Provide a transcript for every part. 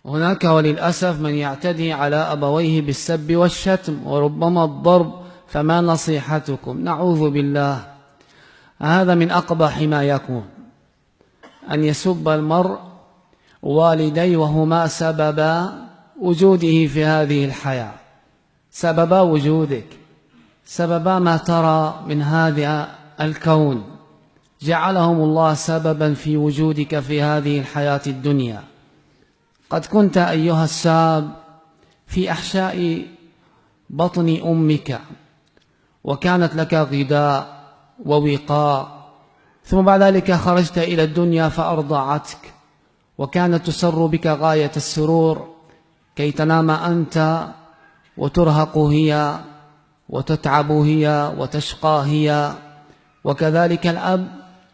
هناك وللأسف من يعتدي على أبويه بالسب والشتم وربما الضرب، فما نصيحتكم؟ نعوذ بالله، هذا من أقبح ما يكون، أن يسب المرء والديه وهما سببا وجوده في هذه الحياة، سببا وجودك، سببا ما ترى من هذا الكون، جعلهم الله سببا في وجودك في هذه الحياة الدنيا. قد كنت أيها الشاب في أحشاء بطن أمك، وكانت لك غذاء ووقاء، ثم بعد ذلك خرجت إلى الدنيا فأرضعتك، وكانت تسر بك غاية السرور كي تنام أنت وترهق هي وتتعب هي وتشقى هي. وكذلك الأب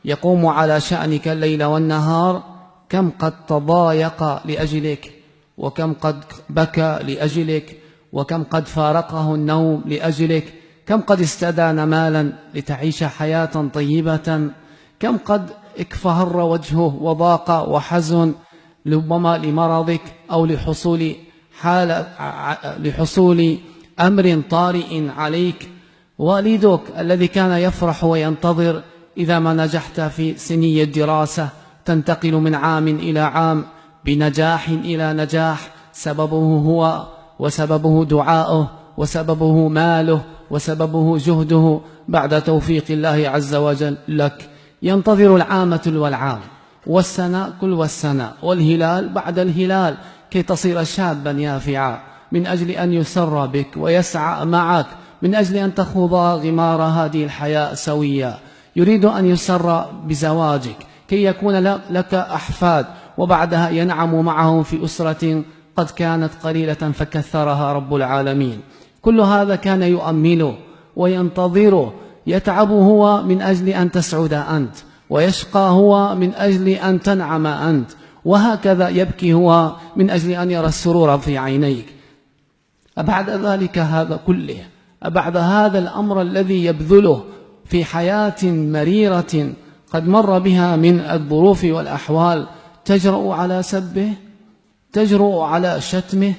يقوم على شأنك الليل والنهار، كم قد تضايق لأجلك، وكم قد بكى لأجلك، وكم قد فارقه النوم لأجلك، كم قد استدان مالا لتعيش حياة طيبة، كم قد اكفهر وجهه وضاق وحزن ربما لمرضك أو لحصول أمر طارئ عليك. والدك الذي كان يفرح وينتظر إذا ما نجحت في سني الدراسة، تنتقل من عام إلى عام بنجاح إلى نجاح، سببه هو وسببه دعاؤه وسببه ماله وسببه جهده بعد توفيق الله عز وجل لك. ينتظر العامة والعام والسنة كل والسنة والهلال بعد الهلال كي تصير شابا يافعا، من أجل أن يسر بك ويسعى معك، من أجل أن تخوض غمار هذه الحياة سويا. يريد أن يسر بزواجك كي يكون لك أحفاد، وبعدها ينعم معهم في أسرة قد كانت قليلة فكثرها رب العالمين. كل هذا كان يؤمله وينتظره، يتعب هو من أجل أن تسعد أنت، ويشقى هو من أجل أن تنعم أنت، وهكذا يبكي هو من أجل أن يرى السرور في عينيك. أبعد ذلك هذا كله، أبعد هذا الأمر الذي يبذله في حياة مريرة قد مر بها من الظروف والأحوال، تجرؤ على سبه، تجرؤ على شتمه،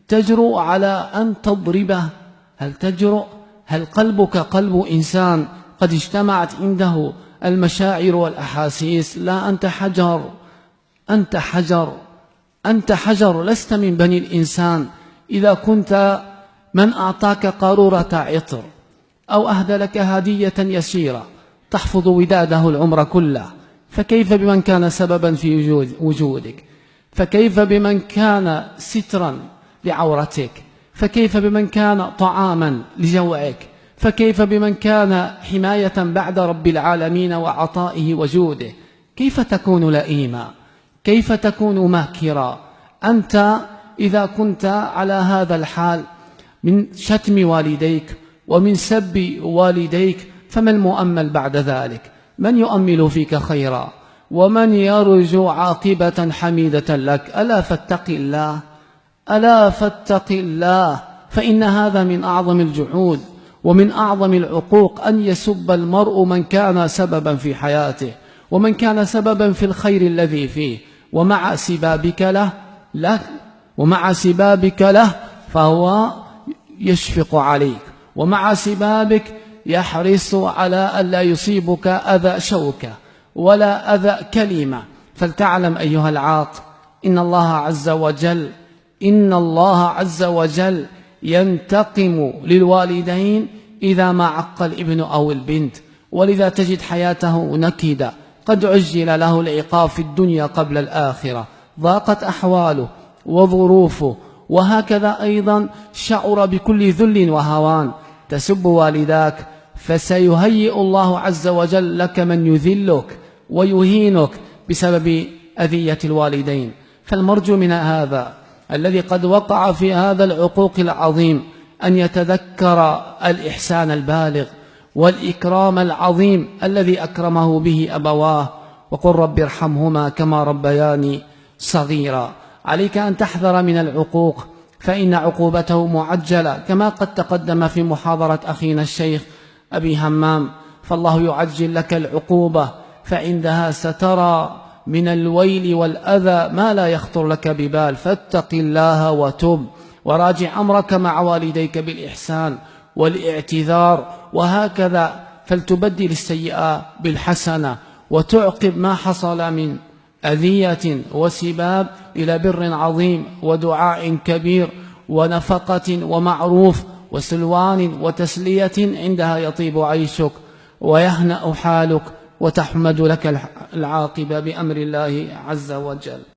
تجرؤ على أن تضربه؟ هل تجرؤ؟ هل قلبك قلب إنسان قد اجتمعت عنده المشاعر والأحاسيس؟ لا، أنت حجر، أنت حجر، أنت حجر، لست من بني الإنسان. إذا كنت من أعطاك قارورة عطر أو أهدى لك هدية يسيرة تحفظ وداده العمر كله، فكيف بمن كان سببا في وجودك؟ فكيف بمن كان سترا لعورتك؟ فكيف بمن كان طعاما لجوعك؟ فكيف بمن كان حماية بعد رب العالمين وعطائه وجوده؟ كيف تكون لئيما؟ كيف تكون ماكرا أنت إذا كنت على هذا الحال من شتم والديك ومن سب والديك؟ فما المؤمل بعد ذلك؟ من يؤمل فيك خيرا؟ ومن يرجو عاقبة حميدة لك؟ ألا فاتق الله، ألا فاتق الله، فإن هذا من أعظم الجحود ومن أعظم العقوق، أن يسب المرء من كان سببا في حياته ومن كان سببا في الخير الذي فيه، ومع سبابك له فهو يشفق عليك، ومع سبابك يحرص على ألا يصيبك أذى شوكة ولا أذى كلمة. فلتعلم أيها العاق إن الله عز وجل ينتقم للوالدين إذا ما عق الابن أو البنت، ولذا تجد حياته نكدة، قد عجل له العقاب في الدنيا قبل الآخرة، ضاقت أحواله وظروفه، وهكذا أيضا شعر بكل ذل وهوان. تسب والداك فسيهيئ الله عز وجل لك من يذلك ويهينك بسبب أذية الوالدين. فالمرجو من هذا الذي قد وقع في هذا العقوق العظيم أن يتذكر الإحسان البالغ والإكرام العظيم الذي أكرمه به أبواه، وقل رب ارحمهما كما ربياني صغيرا. عليك أن تحذر من العقوق، فإن عقوبته معجلة كما قد تقدم في محاضرة أخينا الشيخ أبي همام، فالله يعجل لك العقوبة، فعندها سترى من الويل والأذى ما لا يخطر لك ببال، فاتق الله وتب، وراجع أمرك مع والديك بالإحسان والاعتذار، وهكذا. فلتبدل السيئة بالحسنة، وتعقب ما حصل من أذية وسباب إلى بر عظيم ودعاء كبير ونفقة ومعروف وسلوان وتسلية، عندها يطيب عيشك ويهنأ حالك، وتحمد لك العاقبة بأمر الله عز وجل.